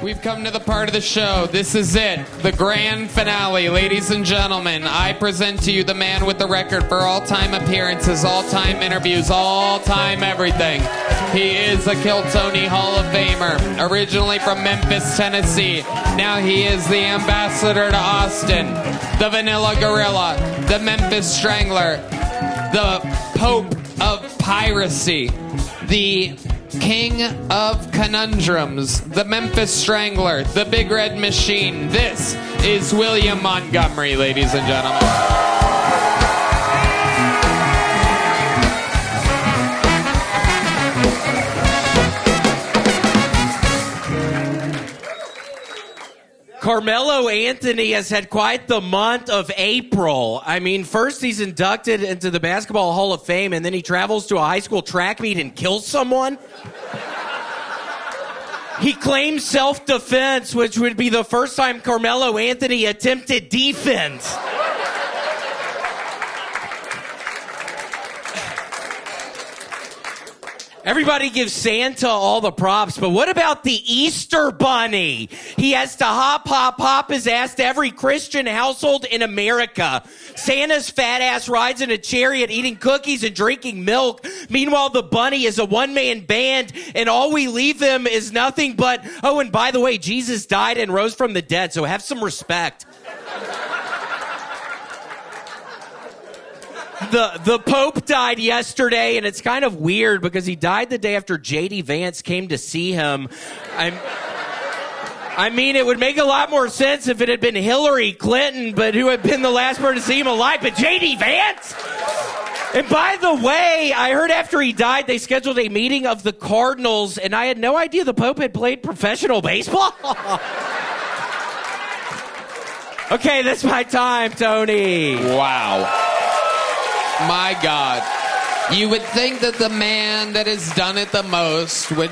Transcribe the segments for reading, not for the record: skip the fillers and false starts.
We've come to the part of the show. This is it. The grand finale. Ladies and gentlemen, I present to you the man with the record for all-time appearances, all-time interviews, all-time everything. He is a Kill Tony Hall of Famer, originally from Memphis, Tennessee. Now he is the ambassador to Austin, the Vanilla Gorilla, the Memphis Strangler, the Pope of Piracy, the King of Conundrums, the Memphis Strangler, the Big Red Machine. This is William Montgomery, ladies and gentlemen. Carmelo Anthony has had quite the month of April. I mean, first he's inducted into the Basketball Hall of Fame, and then he travels to a high school track meet and kills someone. He claims self-defense, which would be the first time Carmelo Anthony attempted defense. Everybody gives Santa all the props, but what about the Easter Bunny? He has to hop his ass to every Christian household in America. Santa's fat ass rides in a chariot eating cookies and drinking milk. Meanwhile, the bunny is a one-man band, and all we leave him is nothing but, oh, and by the way, Jesus died and rose from the dead, so have some respect. The Pope died yesterday, and it's kind of weird because he died the day after J.D. Vance came to see him. I mean, it would make a lot more sense if it had been Hillary Clinton, but who had been the last person to see him alive, but J.D. Vance? And by the way, I heard after he died, they scheduled a meeting of the Cardinals, and I had no idea the Pope had played professional baseball. Okay, that's my time, Tony. Wow. My God. You would think that the man that has done it the most would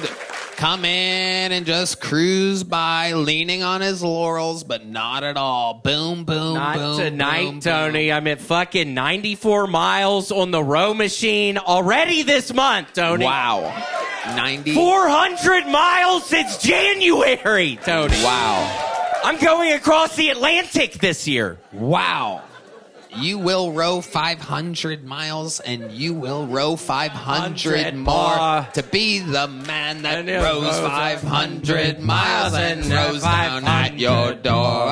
come in and just cruise by leaning on his laurels, but not at all. Boom, boom, not boom. Not tonight, boom, Tony. boom. I'm at fucking 94 miles on the row machine already this month, Tony. Wow. 400 miles since January, Tony. Wow. I'm going across the Atlantic this year. Wow. You will row 500 miles, and you will row 500 more to be the man that rows 500 miles and rows down at your door. All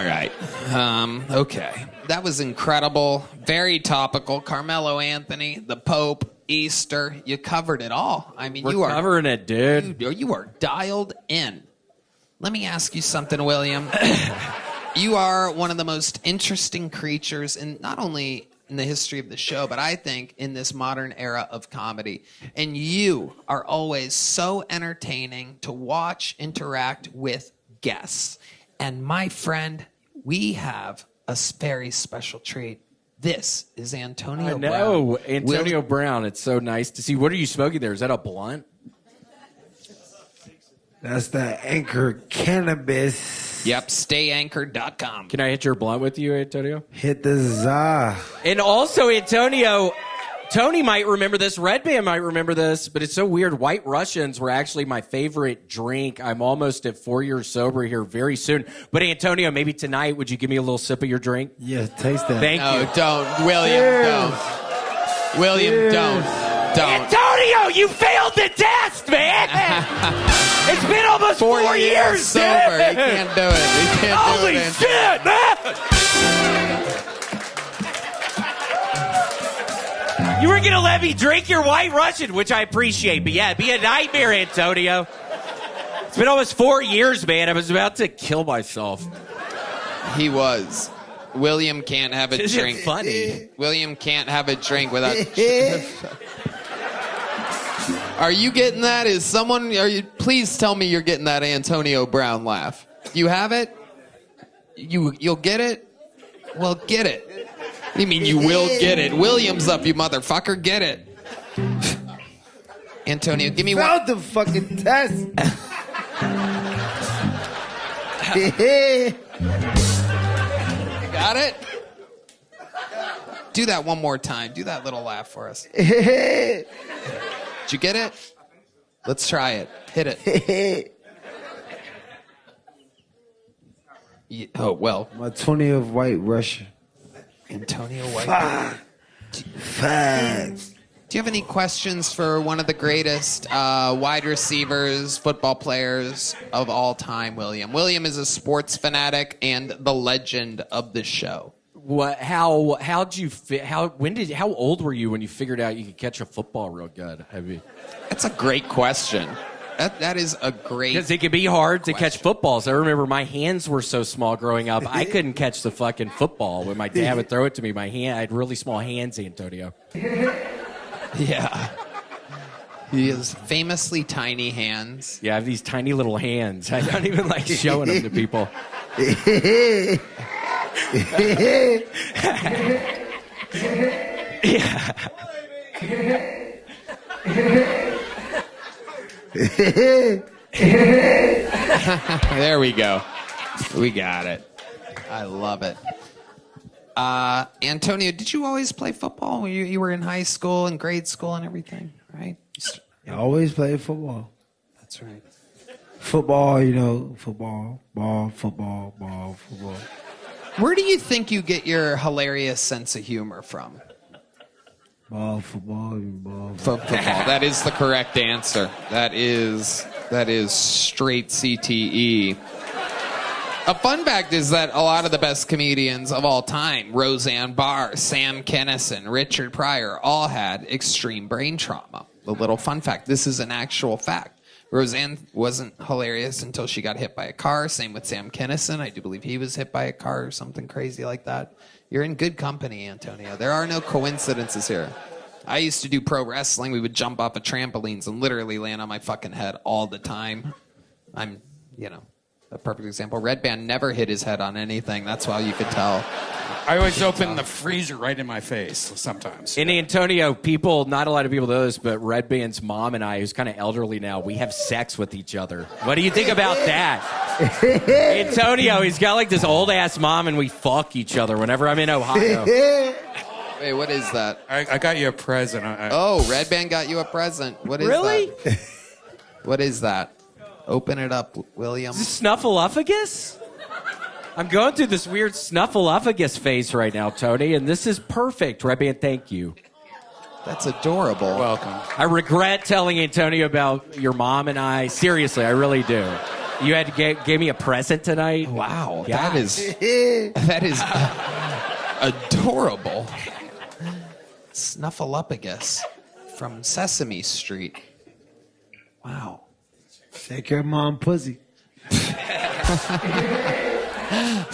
right. Okay. That was incredible. Very topical. Carmelo Anthony, the Pope, Easter. You covered it all. I mean, We're covering it, dude. You are dialed in. Let me ask you something, William. You are one of the most interesting creatures, in not only in the history of the show, but I think in this modern era of comedy. And you are always so entertaining to watch, interact with guests. And my friend, we have a very special treat. This is Antonio Brown. I know, Antonio Brown. It's so nice to see. What are you smoking there? Is that a blunt? That's the Anchor Cannabis. Yep, stayanchored.com. Can I hit your blunt with you, Antonio? Hit the za. And also, Antonio, Tony might remember this, Red Band might remember this, but it's so weird. White Russians were actually my favorite drink. I'm almost at 4 years sober here very soon. But Antonio, maybe tonight, would you give me a little sip of your drink? Yeah, taste that. Thank you. No, don't. William, Cheers. don't. William, Cheers. don't. Antonio, you failed the test, man! It's been almost 4 years, sober. dude. You can't do it. You can't Holy do it. shit, man! You were going to let me drink your White Russian, which I appreciate. But yeah, it'd be a nightmare, Antonio. It's been almost 4 years, man. I was about to kill myself. He was. William can't have a Isn't it drink. funny? William can't have a drink without... Are you getting that? Is someone... Please tell me you're getting that Antonio Brown laugh. You have it? You'll get it? Well, get it. What do you mean you will get it? William's up, you motherfucker. Get it. Antonio, give me one. Failed the fucking test. Got it? Do that one more time. Do that little laugh for us. Did you get it? Let's try it. Hit it. Yeah, oh, well. Antonio White Russia. Antonio White. Facts. Do you have any questions for one of the greatest wide receivers, football players of all time, William? William is a sports fanatic and the legend of the show. What? How old were you when you figured out you could catch a football real good? That's a great question. That is a great. Because it can be hard to catch footballs. I remember my hands were so small growing up, I couldn't catch the fucking football. When my dad would throw it to me, I had really small hands, Antonio. Yeah. He has famously tiny hands. Yeah, I have these tiny little hands. I don't even like showing them to people. Yeah. There we go. We got it. I love it. Antonio, did you always play football when you were in high school and grade school and everything, right? I always played football. That's right. Football, football, ball, football, ball, football. Where do you think you get your hilarious sense of humor from? Ball, football, ball. Football. That is the correct answer. That is straight CTE. A fun fact is that a lot of the best comedians of all time, Roseanne Barr, Sam Kinison, Richard Pryor, all had extreme brain trauma. A little fun fact. This is an actual fact. Roseanne wasn't hilarious until she got hit by a car. Same with Sam Kinison. I do believe he was hit by a car or something crazy like that. You're in good company, Antonio. There are no coincidences here. I used to do pro wrestling. We would jump off of trampolines and literally land on my fucking head all the time. I'm, a perfect example. Red Band never hit his head on anything. That's why you could tell. I always open the freezer right in my face sometimes. In Antonio, not a lot of people know this, but Red Band's mom and I, who's kind of elderly now, we have sex with each other. What do you think about that? Antonio, he's got like this old-ass mom, and we fuck each other whenever I'm in Ohio. Wait, what is that? I got you a present. Red Band got you a present. What is that? What is that? Open it up, William. Is this Snuffleupagus? I'm going through this weird Snuffleupagus phase right now, Tony, and this is perfect. Red Band, thank you. That's adorable. Welcome. I regret telling Antonio about your mom and I. Seriously, I really do. You had to give me a present tonight? Wow, yeah. that is adorable. Snuffleupagus from Sesame Street. Wow. Take your mom pussy.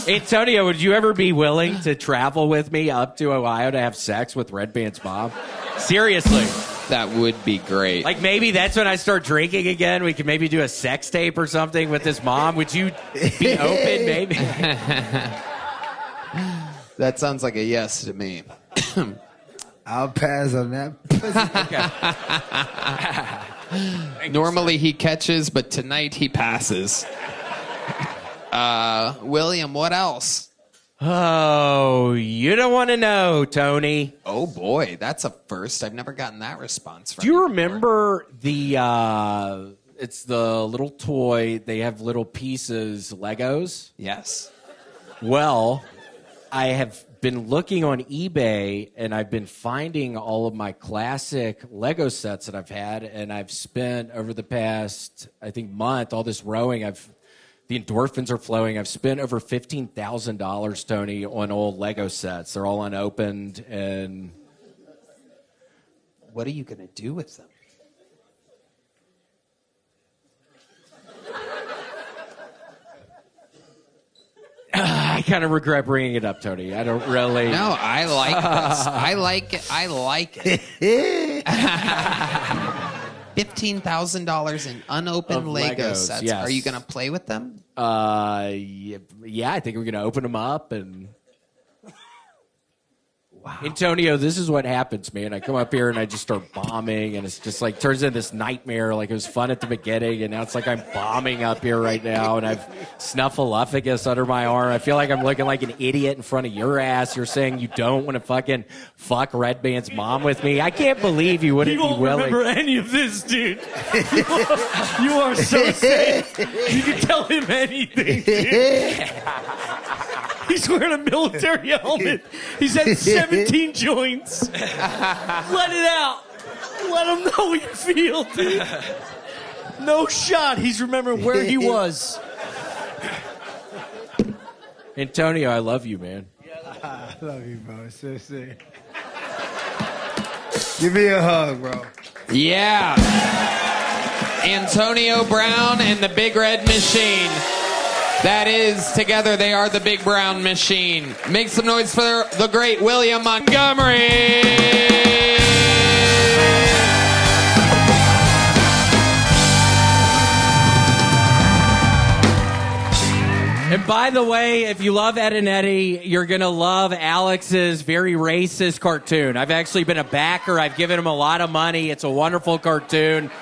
Antonio, would you ever be willing to travel with me up to Ohio to have sex with Red Band's mom? Seriously. That would be great. Like maybe that's when I start drinking again. We could maybe do a sex tape or something with his mom. Would you be open, maybe? That sounds like a yes to me. I'll pass on that. Normally he catches, but tonight he passes. William, what else? Oh, you don't want to know, Tony. Oh boy, that's a first. I've never gotten that response from Do you before. remember it's the little toy, they have little pieces, Legos? Yes. Well, I have been looking on eBay, and I've been finding all of my classic Lego sets that I've had, and I've spent over the past, I think, month, all this rowing, the endorphins are flowing. I've spent over $15,000, Tony, on old Lego sets. They're all unopened, and... What are you going to do with them? I kind of regret bringing it up, Tony. I don't really... No, I like this. I like it. I like it. $15,000 in unopened Lego sets. Yes. Are you going to play with them? Yeah, I think we're going to open them up and... Antonio, this is what happens, man. I come up here and I just start bombing, and it's just like turns into this nightmare. Like it was fun at the beginning, and now it's like I'm bombing up here right now, and I've snuffleupagus under my arm. I feel like I'm looking like an idiot in front of your ass. You're saying you don't want to fucking fuck Red Band's mom with me. I can't believe you wouldn't be willing. You won't remember any of this, dude. You are so safe. You can tell him anything, dude. He's wearing a military helmet. He's had 17 joints. Let it out. Let him know what you feel, dude. No shot. He's remembering where he was. Antonio, I love you, man. I love you, bro. Seriously. Give me a hug, bro. Yeah. Antonio Brown and the Big Red Machine. That is, together they are the Big Brown Machine. Make some noise for the great William Montgomery. And by the way, if you love Ed and Eddie, you're going to love Alex's very racist cartoon. I've actually been a backer. I've given him a lot of money. It's a wonderful cartoon.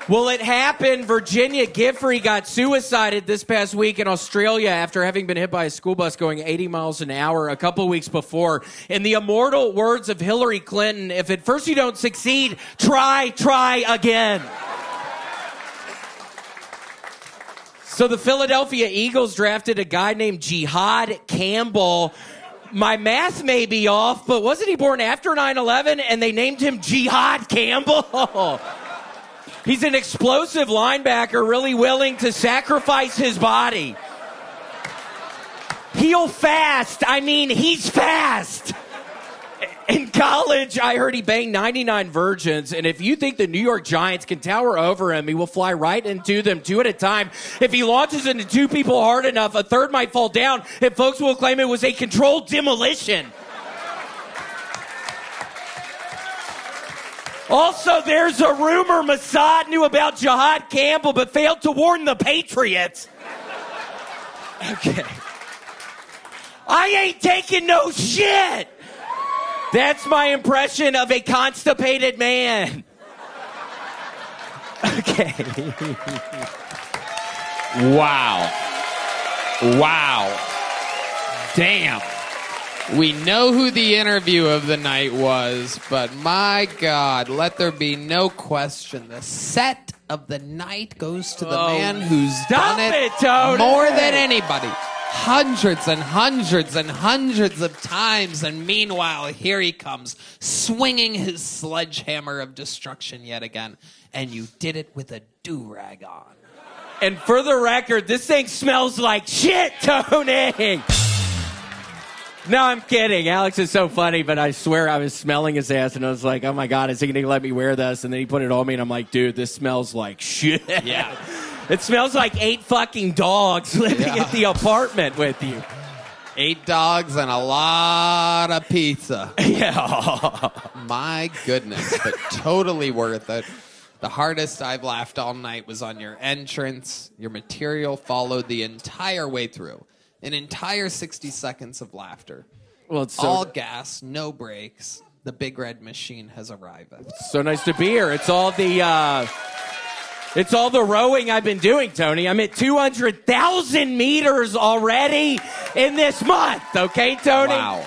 Well, it happened. Virginia Giffrey got suicided this past week in Australia after having been hit by a school bus going 80 miles an hour a couple weeks before. In the immortal words of Hillary Clinton, if at first you don't succeed, try again. So the Philadelphia Eagles drafted a guy named Jihad Campbell. My math may be off, but wasn't he born after 9/11 and they named him Jihad Campbell? He's an explosive linebacker, really willing to sacrifice his body. He'll fast. I mean, he's fast. In college, I heard he banged 99 virgins, and if you think the New York Giants can tower over him, he will fly right into them, two at a time. If he launches into two people hard enough, a third might fall down, and folks will claim it was a controlled demolition. Also, there's a rumor Mossad knew about Jihad Campbell but failed to warn the Patriots. Okay. I ain't taking no shit. That's my impression of a constipated man. Okay. Wow. Damn. We know who the interview of the night was, but my God, let there be no question. The set of the night goes to the man who's done it Tony. more than anybody. Hundreds and hundreds and hundreds of times, and meanwhile, here he comes, swinging his sledgehammer of destruction yet again, and you did it with a do-rag on. And for the record, this thing smells like shit, Tony! No, I'm kidding. Alex is so funny, but I swear I was smelling his ass, and I was like, oh my God, is he going to let me wear this? And then he put it on me, and I'm like, dude, this smells like shit. Yeah. It smells like 8 fucking dogs living at the apartment with you. 8 dogs and a lot of pizza. Yeah. My goodness, but totally worth it. The hardest I've laughed all night was on your entrance. Your material followed the entire way through. An entire 60 seconds of laughter. Well, it's all gas, no brakes. The Big Red Machine has arrived. So nice to be here. It's all the rowing I've been doing, Tony. I'm at 200,000 meters already in this month. Okay, Tony? Wow.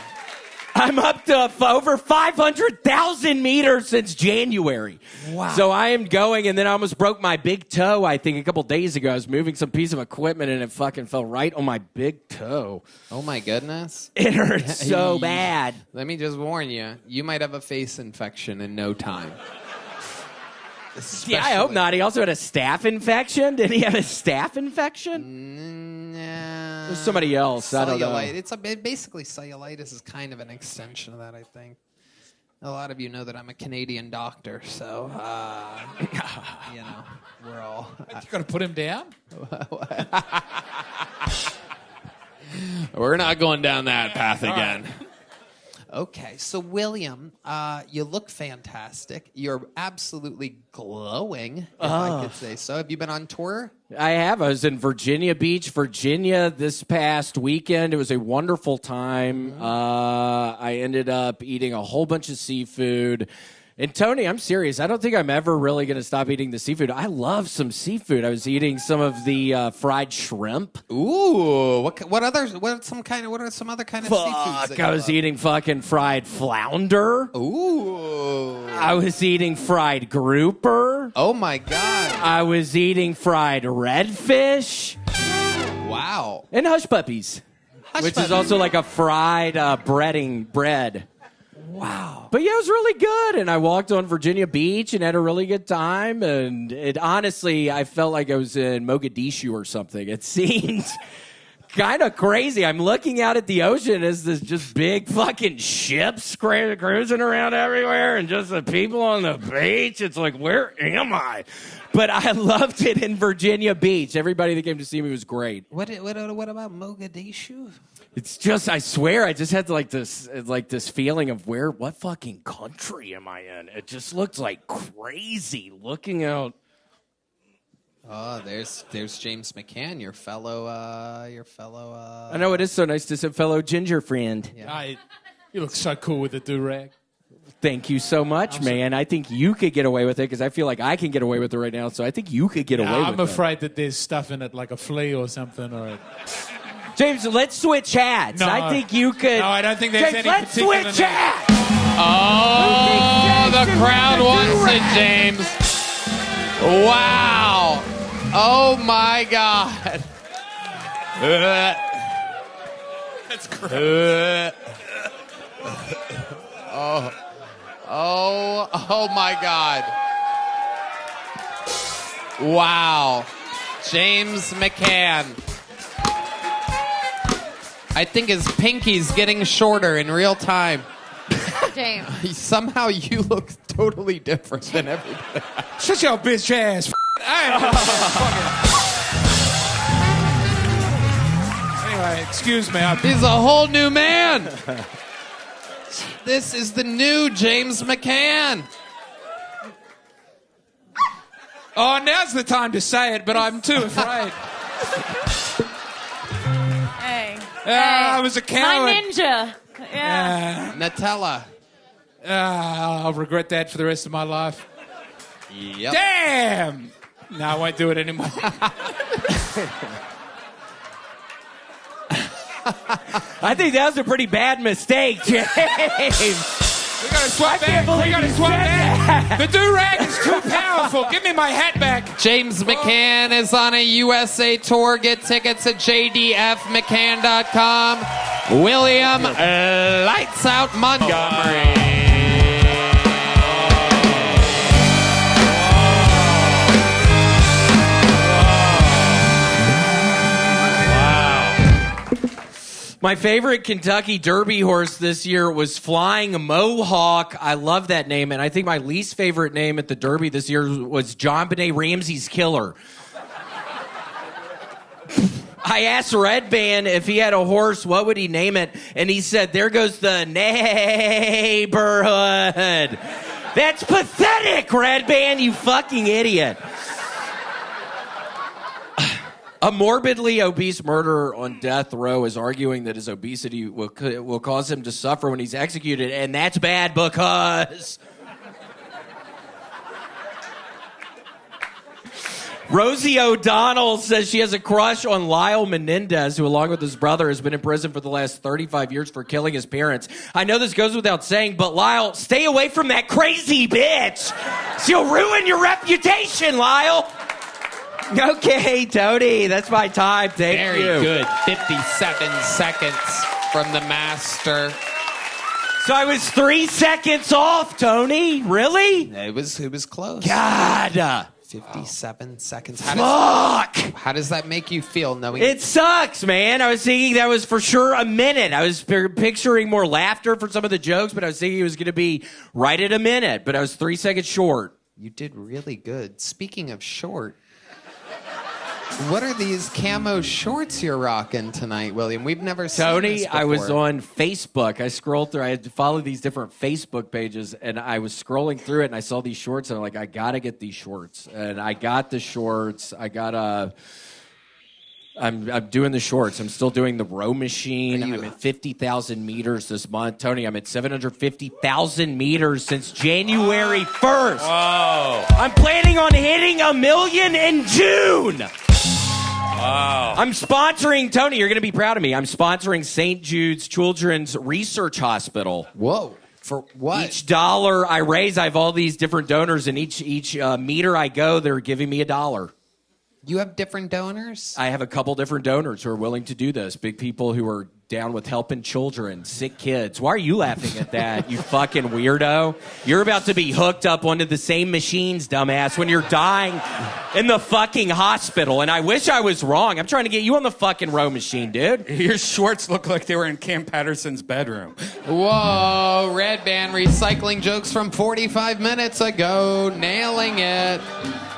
I'm up to over 500,000 meters since January. Wow. So I am going, and then I almost broke my big toe, I think, a couple days ago. I was moving some piece of equipment, and it fucking fell right on my big toe. Oh, my goodness. It hurts so bad. Let me just warn you, you might have a face infection in no time. Yeah, I hope not. He also had a staph infection. Did he have a staph infection? Nah. There's somebody else. I don't know. Basically, cellulitis is kind of an extension of that, I think. A lot of you know that I'm a Canadian doctor, so, you know, we're all... You're going to put him down? We're not going down that path again. Okay, so William, you look fantastic. You're absolutely glowing, if I could say so. Have you been on tour? I have. I was in Virginia Beach, Virginia this past weekend. It was a wonderful time. I ended up eating a whole bunch of seafood. And Tony, I'm serious. I don't think I'm ever really going to stop eating the seafood. I love some seafood. I was eating some of the fried shrimp. Ooh, what are some other kind of seafoods? Fuck, I was eating fucking fried flounder. Ooh. I was eating fried grouper. Oh my God. I was eating fried redfish. Wow. And hush puppies, which is also like a fried bread. Wow. But yeah, it was really good. And I walked on Virginia Beach and had a really good time. And it honestly, I felt like I was in Mogadishu or something. It seemed kind of crazy. I'm looking out at the ocean as this just big fucking ships cruising around everywhere and just the people on the beach. It's like, where am I? But I loved it in Virginia Beach. Everybody that came to see me was great. What about Mogadishu? It's just, I swear, I just had this feeling of what fucking country am I in? It just looked like crazy looking out. Oh, there's James McCann, your fellow. I know, it is so nice to see a fellow ginger friend. Yeah. You look so cool with the do-rag. Thank you so much, man. I think you could get away with it because I feel like I can get away with it right now. So I think you could get away with it. I'm afraid that there's stuff in it like a flea or something. James, let's switch hats. No. I think you could. No, I don't think there's James, any let's particular switch name. hats. Oh, the crowd wants it, James. Wow. Oh my God. That's great. Oh my God. Wow. James McCann. I think his pinky's getting shorter in real time. James. Somehow you look totally different than everybody. Shut your bitch ass. Anyway, excuse me. He's a whole new man. This is the new James McCann. Oh, now's the time to say it, but I'm too afraid. Hey. I was a coward. My ninja. Yeah. Nutella. I'll regret that for the rest of my life. Yep. Damn! No, I won't do it anymore. I think that was a pretty bad mistake, James. We gotta swap that. The do-rag is too powerful. Give me my hat back. James McCann is on a USA tour. Get tickets at jdfmccann.com. William Lights Out Montgomery. My favorite Kentucky Derby horse this year was Flying Mohawk. I love that name. And I think my least favorite name at the Derby this year was John Benet Ramsey's Killer. I asked Redban if he had a horse, what would he name it? And he said, there goes the neighborhood. That's pathetic, Redban, you fucking idiot. A morbidly obese murderer on death row is arguing that his obesity will cause him to suffer when he's executed, and that's bad because... Rosie O'Donnell says she has a crush on Lyle Menendez, who, along with his brother, has been in prison for the last 35 years for killing his parents. I know this goes without saying, but Lyle, stay away from that crazy bitch. She'll ruin your reputation, Lyle. Okay, Tony, that's my time. Thank you. Very good. 57 seconds from the master. So I was 3 seconds off, Tony. Really? It was close. God. 57 seconds. Fuck. How does that make you feel knowing It sucks, man. I was thinking that was for sure a minute. I was picturing more laughter for some of the jokes, but I was thinking it was going to be right at a minute, but I was 3 seconds short. You did really good. Speaking of short, What are these camo shorts you're rocking tonight, William? We've never seen Tony, this I was before. on Facebook. I scrolled through. I had to follow these different Facebook pages, and I was scrolling through it, and I saw these shorts, and I'm like, I gotta get these shorts. And I got the shorts. I'm doing the shorts. I'm still doing the row machine. I'm at 50,000 meters this month. Tony, I'm at 750,000 meters since January 1st. Wow. I'm planning on hitting 1 million in June. Wow. I'm sponsoring, Tony, you're going to be proud of me. I'm sponsoring St. Jude's Children's Research Hospital. Whoa. For what? Each dollar I raise, I have all these different donors, and each meter I go, they're giving me $1. You have different donors? I have a couple different donors who are willing to do this. Big people who are down with helping children, sick kids. Why are you laughing at that, you fucking weirdo? You're about to be hooked up onto the same machines, dumbass, when you're dying in the fucking hospital. And I wish I was wrong. I'm trying to get you on the fucking row machine, dude. Your shorts look like they were in Cam Patterson's bedroom. Whoa, Red Band recycling jokes from 45 minutes ago. Nailing it.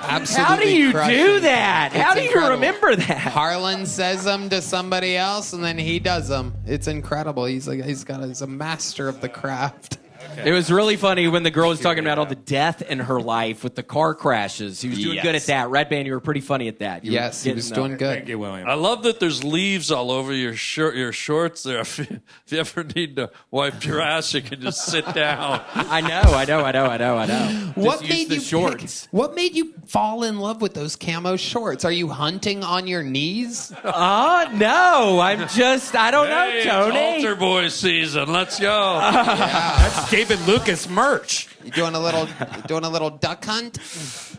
Absolutely. How do you crushing. do that? How It's do you incredible. remember that? Harlan says them to somebody else, and then he does them. It's incredible. He's a master of the craft. It was really funny when the girl was talking about all the death in her life with the car crashes. He was doing good at that. Red Band, you were pretty funny at that. Yes, he was doing good. Thank you, William. I love that there's leaves all over your shirt, your shorts there. If you ever need to wipe your ass, you can just sit down. I know. What Just use made the you shorts? What made you fall in love with those camo shorts? Are you hunting on your knees? No, I don't know, Hey, Tony. it's altar boy season. Let's go. That's David Lucas merch. You doing a little duck hunt?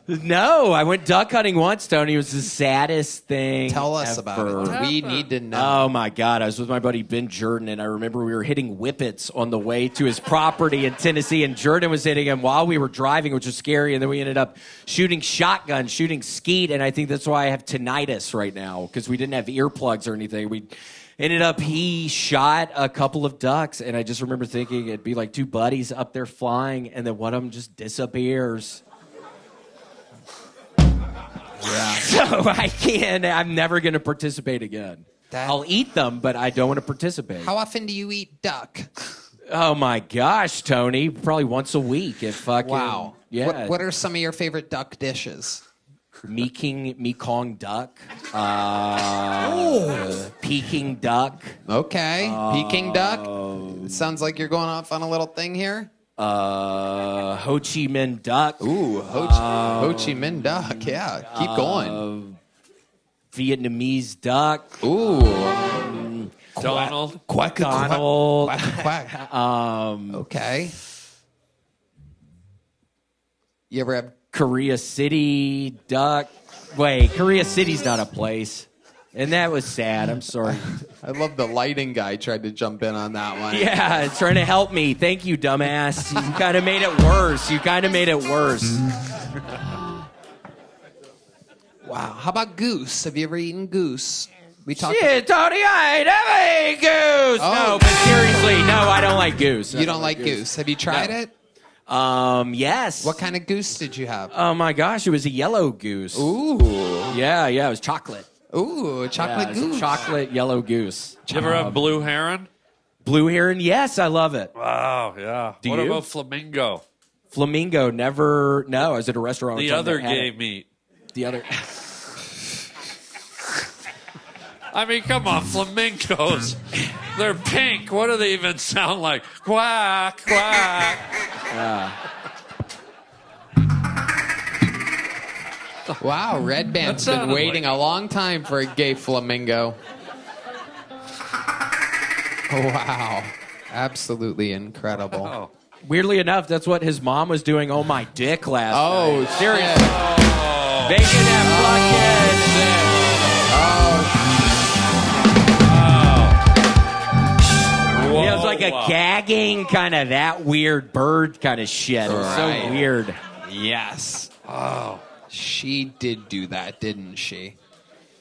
No, I went duck hunting once, Tony. It was the saddest thing. Tell us ever. about it. We need to know. Oh my God! I was with my buddy Ben Jordan, and I remember we were hitting whippets on the way to his property in Tennessee, and Jordan was hitting him while we were driving, which was scary. And then we ended up shooting shotgun, shooting skeet, and I think that's why I have tinnitus right now, because we didn't have earplugs or anything. He shot a couple of ducks, and I just remember thinking it'd be like two buddies up there flying, and then one of them just disappears. Yeah. So I'm never going to participate again. I'll eat them, but I don't want to participate. How often do you eat duck? Oh my gosh, Tony. Probably once a week. If fucking. Wow. Yeah. What are some of your favorite duck dishes? Mekong duck. Peking duck. Okay. Peking duck. It sounds like you're going off on a little thing here. Ho Chi Minh duck. Ooh, Ho Chi Minh duck. Yeah, keep going. Vietnamese duck. Ooh. Donald. Quack, Donald. Quack, quack. Okay. You ever have Korea City duck. Wait, Korea City's not a place. And that was sad. I'm sorry. I love the lighting guy tried to jump in on that one. Yeah, it's trying to help me. Thank you, dumbass. You kind of made it worse. Wow. How about goose? Have you ever eaten goose? We talked. Shit, Tony, I ain't never ate goose. Oh. No, but seriously, no, I don't like goose. You don't like goose. Have you tried it? Yes. What kind of goose did you have? Oh my gosh, it was a yellow goose. Ooh. Yeah, it was chocolate. Ooh, chocolate Yeah, it was a goose. chocolate yellow goose. Did you ever have blue heron? Blue heron? Yes, I love it. Wow, yeah. Do what you? about flamingo? Flamingo, never. No, I was at a restaurant. The other gay meat. The other. I mean, come on, flamingos. They're pink. What do they even sound like? Quack, quack. Wow, Red Band's That been sounded waiting a long time for a gay flamingo. Wow. Absolutely incredible. Oh. Weirdly enough, that's what his mom was doing on my dick last Oh, night. Seriously. Oh. Making that fucking Whoa, Yeah, it was like a wow. gagging kind of that weird bird kind of shit. It was Right. so weird. Yes. Oh. She did do that, didn't she?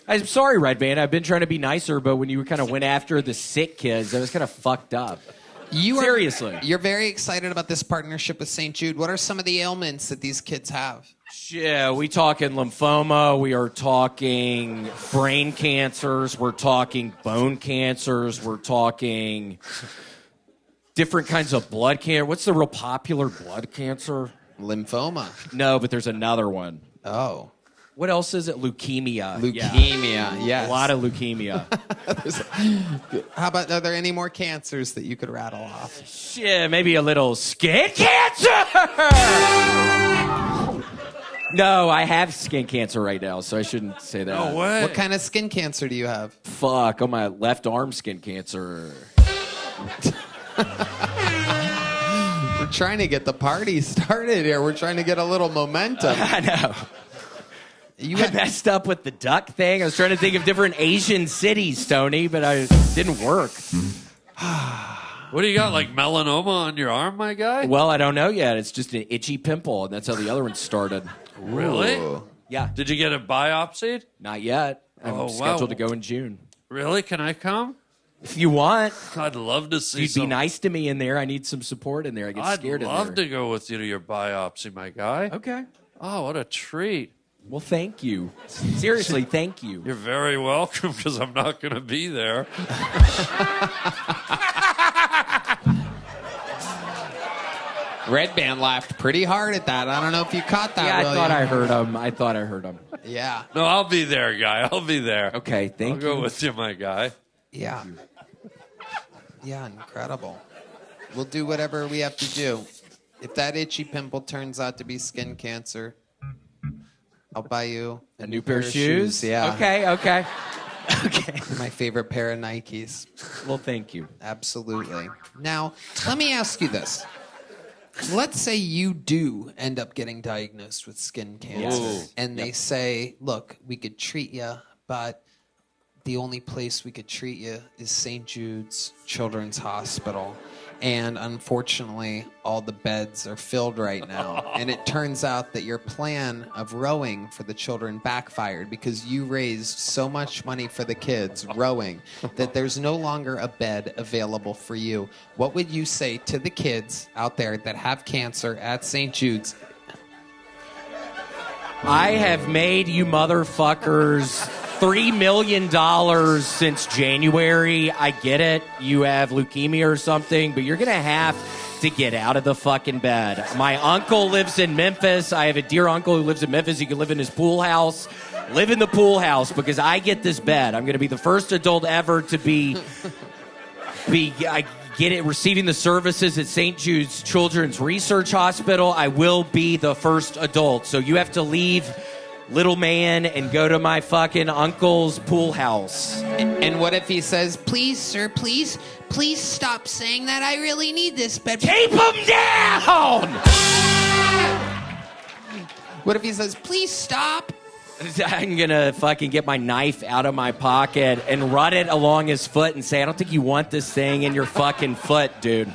I'm sorry, Red Band. I've been trying to be nicer, but when you kind of went after the sick kids, that was kind of fucked up. Seriously. You're very excited about this partnership with St. Jude. What are some of the ailments that these kids have? Yeah, we talking lymphoma. We are talking brain cancers. We're talking bone cancers. We're talking different kinds of blood cancer. What's the real popular blood cancer? Lymphoma. No, but there's another one. Oh. What else is it? Leukemia. Leukemia, yes. A lot of leukemia. How about, are there any more cancers that you could rattle off? Shit, maybe a little skin cancer! No, I have skin cancer right now, so I shouldn't say that. No way. What kind of skin cancer do you have? Fuck, on my left arm skin cancer. We're trying to get the party started here. We're trying to get a little momentum. I know. I messed up with the duck thing. I was trying to think of different Asian cities, Tony, but it didn't work. What do you got, like melanoma on your arm, my guy? Well, I don't know yet. It's just an itchy pimple, and that's how the other one started. Really? Ooh. Yeah. Did you get it biopsied? Not yet. I'm scheduled to go in June. Really? Can I come? If you want. I'd love to see You'd be nice to me in there. I need some support in there. I get scared in there. I'd love to go with you to your biopsy, my guy. Okay. Oh, what a treat. Well, thank you. Seriously, thank you. You're very welcome, because I'm not going to be there. Red Band laughed pretty hard at that. I don't know if you caught that, Yeah, William. I thought I heard him. Yeah. No, I'll be there, guy. I'll be there. Okay, thank you. I'll go with you, my guy. Yeah. Yeah, incredible. We'll do whatever we have to do. If that itchy pimple turns out to be skin cancer, I'll buy you A new pair of shoes? Yeah. Okay. Okay. My favorite pair of Nikes. Well, thank you. Absolutely. Now, let me ask you this. Let's say you do end up getting diagnosed with skin cancer, Yes. and they say, look, we could treat you, but the only place we could treat you is St. Jude's Children's Hospital. And unfortunately, all the beds are filled right now. And it turns out that your plan of rowing for the children backfired because you raised so much money for the kids rowing that there's no longer a bed available for you. What would you say to the kids out there that have cancer at St. Jude's? I have made you motherfuckers $3 million since January. I get it. You have leukemia or something, but you're going to have to get out of the fucking bed. My uncle lives in Memphis. I have a dear uncle who lives in Memphis. He can live in his pool house. Live in the pool house because I get this bed. I'm going to be the first adult ever to receiving the services at St. Jude's Children's Research Hospital. I will be the first adult. So you have to leave little man and go to my fucking uncle's pool house. And what if he says, please, sir, please stop saying that. I really need this bed. Keep him down! What if he says, please stop? I'm going to fucking get my knife out of my pocket and run it along his foot and say, I don't think you want this thing in your fucking foot, dude.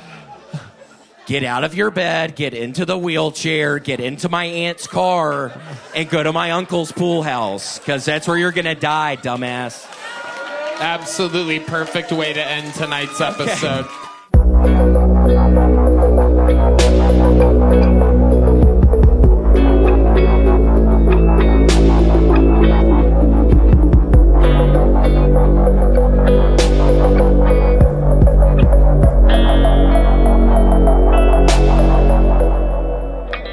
Get out of your bed, get into the wheelchair, get into my aunt's car, and go to my uncle's pool house, because that's where you're going to die, dumbass. Absolutely perfect way to end tonight's episode.